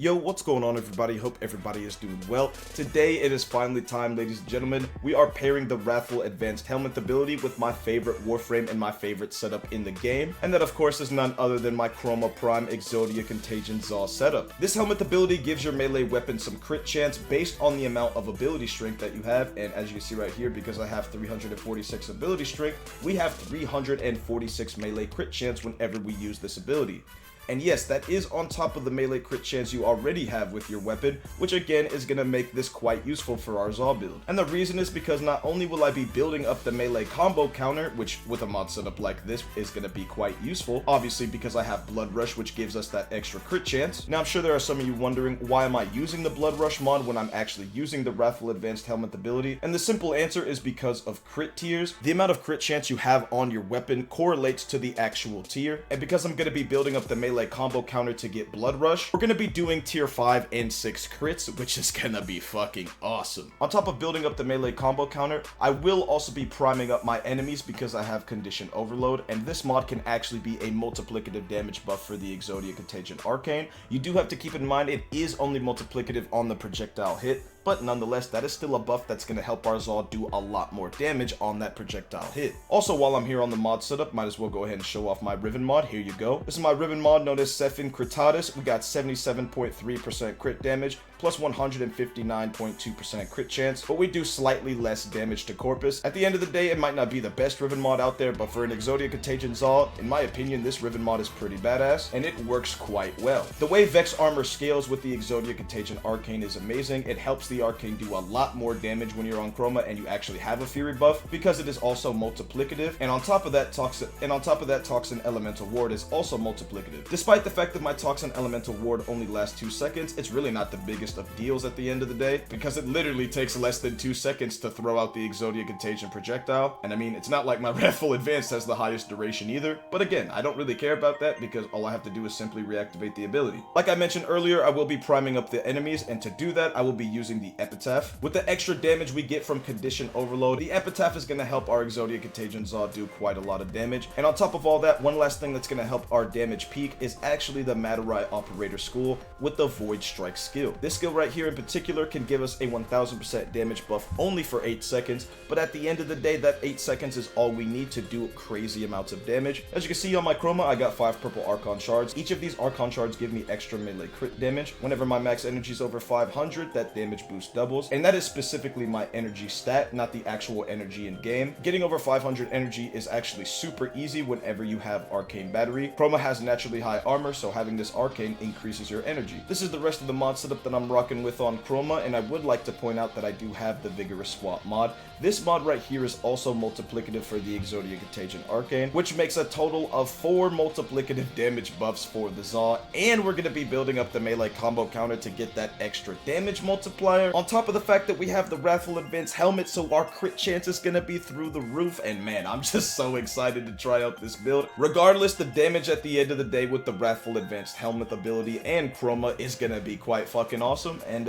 Yo, what's going on everybody? Hope everybody is doing well. Today it is finally time, ladies and gentlemen. We are pairing the Wrathful Advance helminth ability with my favorite Warframe and my favorite setup in the game. And that of course is none other than my Chroma Prime Sepfahn Zaw setup. This helminth ability gives your melee weapon some crit chance based on the amount of ability strength that you have. And as you can see right here, because I have 346 ability strength, we have 346 melee crit chance whenever we use this ability. And yes, that is on top of the melee crit chance you already have with your weapon, which again is going to make this quite useful for our Zaw build. And the reason is because not only will I be building up the melee combo counter, which with a mod setup like this is going to be quite useful, obviously because I have Blood Rush, which gives us that extra crit chance. Now I'm sure there are some of you wondering, why am I using the Blood Rush mod when I'm actually using the Wrathful Advanced helminth ability? And the simple answer is because of crit tiers. The amount of crit chance you have on your weapon correlates to the actual tier, and because I'm going to be building up the melee combo counter to get Blood Rush, we're going to be doing tier 5 and 6 crits, which is going to be fucking awesome. On top of building up the melee combo counter, I will also be priming up my enemies because I have Condition Overload, and this mod can actually be a multiplicative damage buff for the Exodia Contagion Arcane. You do have to keep in mind it is only multiplicative on the projectile hit, but nonetheless, that is still a buff that's going to help our Zaw do a lot more damage on that projectile hit. Also, while I'm here on the mod setup, might as well go ahead and show off my Riven mod. Here you go. This is my Riven mod known as Sepfahn Critatus. We got 77.3% crit damage, plus 159.2% crit chance, but we do slightly less damage to Corpus. At the end of the day, it might not be the best Riven mod out there, but for an Exodia Contagion Zaw, in my opinion, this Riven mod is pretty badass, and it works quite well. The way Vex armor scales with the Exodia Contagion Arcane is amazing. It helps the Arcane do a lot more damage when you're on Chroma and you actually have a Fury buff, because it is also multiplicative, and on top of that, Toxin Elemental Ward is also multiplicative. Despite the fact that my Toxin Elemental Ward only lasts 2 seconds, it's really not the biggest of deals at the end of the day, because it literally takes less than 2 seconds to throw out the Exodia Contagion projectile. And I mean, it's not like my Wrathful Advance has the highest duration either, but again, I don't really care about that because all I have to do is simply reactivate the ability. Like I mentioned earlier, I will be priming up the enemies, and to do that, I will be using the Epitaph. With the extra damage we get from Condition Overload, the Epitaph is going to help our Exodia Contagion Zaw do quite a lot of damage. And on top of all that, one last thing that's going to help our damage peak is actually the Matarai Operator School with the Void Strike skill. This skill right here in particular can give us a 1000% damage buff only for 8 seconds, but at the end of the day, that 8 seconds is all we need to do crazy amounts of damage. As you can see on my Chroma, I got 5 purple Archon shards. Each of these Archon shards give me extra melee crit damage. Whenever my max energy is over 500, that damage boost doubles, and that is specifically my energy stat, not the actual energy in game. Getting over 500 energy is actually super easy whenever you have Arcane Battery. Chroma has naturally high armor, so having this Arcane increases your energy. This is the rest of the mod setup that I'm rocking with on Chroma, and I would like to point out that I do have the Vigorous Swap mod. This mod right here is also multiplicative for the Exodia Contagion Arcane, which makes a total of 4 multiplicative damage buffs for the Zaw, and we're going to be building up the melee combo counter to get that extra damage multiplier, on top of the fact that we have the Wrathful Advance helmet, so our crit chance is going to be through the roof. And man, I'm just so excited to try out this build. Regardless, the damage at the end of the day with the Wrathful Advanced helminth ability and Chroma is going to be quite fucking awesome. And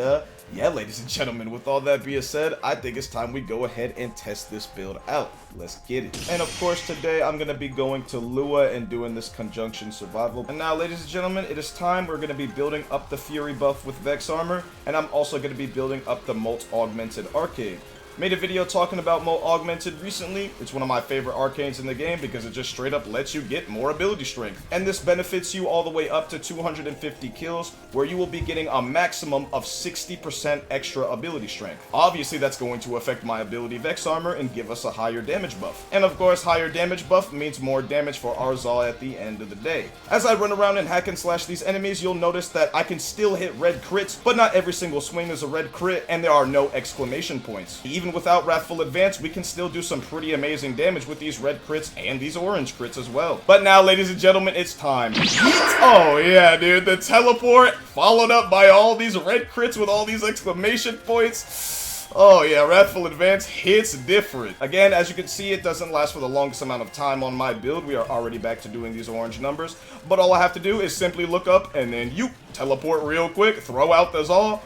yeah, ladies and gentlemen, with all that being said, I think it's time we go ahead and test this build out. Let's get it. And of course, today I'm going to be going to Lua and doing this Conjunction Survival. And now, ladies and gentlemen, it is time. We're going to be building up the Fury buff with Vex armor, and I'm also going to be building up the Molt Augmented Arcane. Made a video talking about Molt Augmented recently. It's one of my favorite arcanes in the game because it just straight up lets you get more ability strength. And this benefits you all the way up to 250 kills, where you will be getting a maximum of 60% extra ability strength. Obviously, that's going to affect my ability Vex armor and give us a higher damage buff. And of course, higher damage buff means more damage for our Zaw at the end of the day. As I run around and hack and slash these enemies, you'll notice that I can still hit red crits, but not every single swing is a red crit, and there are no exclamation points. Even without Wrathful Advance, we can still do some pretty amazing damage with these red crits and these orange crits as well. But now, ladies and gentlemen, it's time. Oh yeah, dude, the teleport followed up by all these red crits with all these exclamation points. Oh yeah, Wrathful Advance hits different. Again, as you can see, it doesn't last for the longest amount of time on my build. We are already back to doing these orange numbers, but all I have to do is simply look up and then you teleport real quick, throw out the Zaw,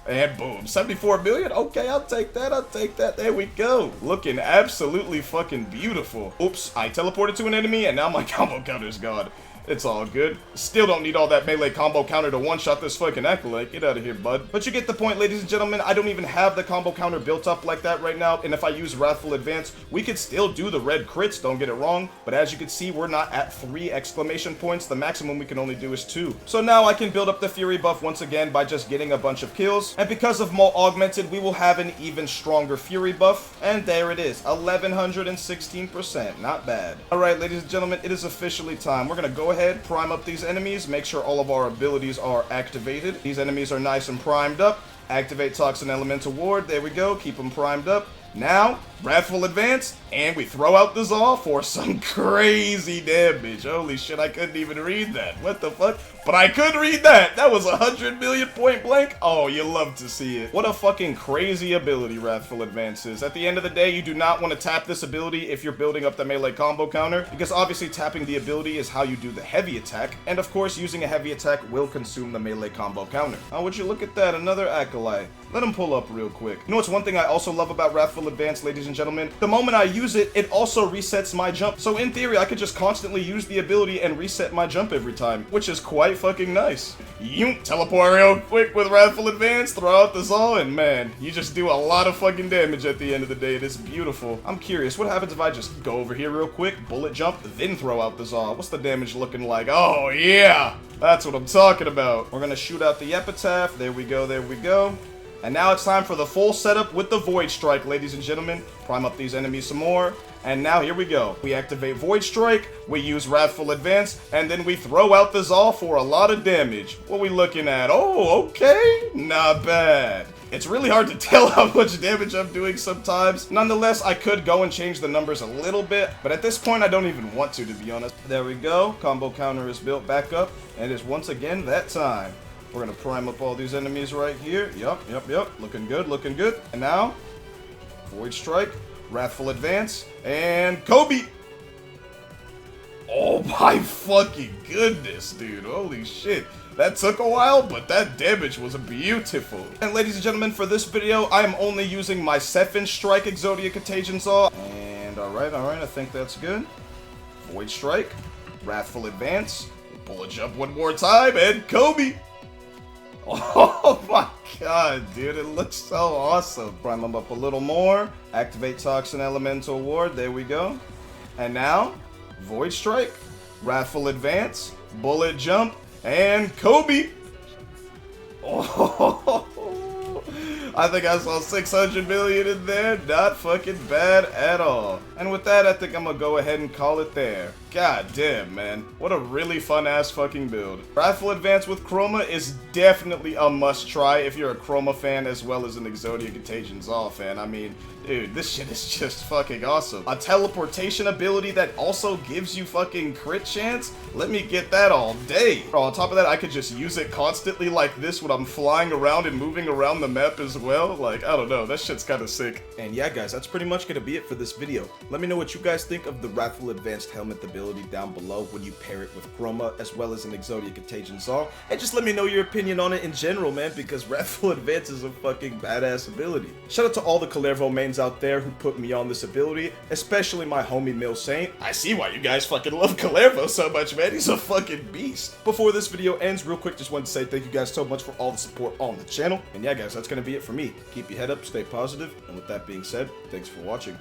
and boom, 74 million? Okay, I'll take that, I'll take that. There we go. Looking absolutely fucking beautiful. Oops, I teleported to an enemy and now my combo counter's gone. It's all good. Still don't need all that melee combo counter to one-shot this fucking acolyte. Get out of here, bud. But you get the point, ladies and gentlemen. I don't even have the combo counter built up like that right now, and if I use Wrathful Advance, we could still do the red crits, don't get it wrong, but as you can see, we're not at 3 exclamation points. The maximum we can only do is 2. So now I can build up the Fury buff once again by just getting a bunch of kills, and because of Maul Augmented, we will have an even stronger Fury buff, and there it is, 1116%, not bad. Alright, ladies and gentlemen, it is officially time. We're gonna go ahead, prime up these enemies, make sure all of our abilities are activated. These enemies are nice and primed up. Activate Toxin Elemental Ward, there we go, keep them primed up. Now, Wrathful Advance, and we throw out the Zaw for some crazy damage. Holy shit, I couldn't even read that. What the fuck? But I could read that! That was 100 million point blank? Oh, you love to see it. What a fucking crazy ability Wrathful Advance is. At the end of the day, you do not want to tap this ability if you're building up the melee combo counter, because obviously tapping the ability is how you do the heavy attack, and of course using a heavy attack will consume the melee combo counter. Oh, would you look at that, another acolyte. Let him pull up real quick. You know what's one thing I also love about Wrathful Advance, ladies and gentlemen? The moment I use it, it also resets my jump. So in theory, I could just constantly use the ability and reset my jump every time, which is quite fucking nice. You teleport real quick with Wrathful Advance, throw out the Zaw, and man, you just do a lot of fucking damage at the end of the day. It is beautiful. I'm curious, what happens if I just go over here real quick, bullet jump, then throw out the Zaw? What's the damage looking like? Oh yeah, that's what I'm talking about. We're gonna shoot out the Epitaph. There we go, there we go. And now it's time for the full setup with the Void Strike, ladies and gentlemen. Prime up these enemies some more. And now here we go. We activate Void Strike, we use Wrathful Advance, and then we throw out the Zaw for a lot of damage. What we looking at? Oh, okay. Not bad. It's really hard to tell how much damage I'm doing sometimes. Nonetheless, I could go and change the numbers a little bit, but at this point, I don't even want to be honest. There we go. Combo counter is built back up, and it's once again that time. We're gonna prime up all these enemies right here. Yup. Looking good, looking good. And now, Void Strike, Wrathful Advance, and Kobe! Oh my fucking goodness, dude. Holy shit. That took a while, but that damage was beautiful. And ladies and gentlemen, for this video, I am only using my Sepfahn Strike Exodia Contagion Zaw. And alright, I think that's good. Void Strike, Wrathful Advance, bullet jump one more time, and Kobe! Oh my god, dude, it looks so awesome. Prime them up a little more. Activate Toxin Elemental Ward, there we go. And now, Void Strike, Wrathful Advance, Bullet Jump, and Kobe! Oh, I think I saw 600 million in there. Not fucking bad at all. And with that, I think I'm gonna go ahead and call it there. God damn, man. What a really fun-ass fucking build. Wrathful Advance with Chroma is definitely a must-try if you're a Chroma fan as well as an Exodia Contagion Zaw fan. I mean, dude, this shit is just fucking awesome. A teleportation ability that also gives you fucking crit chance? Let me get that all day. Oh, on top of that, I could just use it constantly like this when I'm flying around and moving around the map as well. Like, I don't know, that shit's kind of sick. And yeah, guys, that's pretty much gonna be it for this video. Let me know what you guys think of the Wrathful Advanced helmet ability down below when you pair it with Chroma as well as an Exodia Contagion Zaw, and just let me know your opinion on it in general, man, because Wrathful Advance is a fucking badass ability. Shout out to all the Calervo mains out there who put me on this ability, especially my homie Mill Saint. I see why you guys fucking love Calervo so much, man. He's a fucking beast. Before this video ends, real quick, just wanted to say thank you guys so much for all the support on the channel. And yeah, guys, that's gonna be it for me. Keep your head up, stay positive, and with that being said, thanks for watching.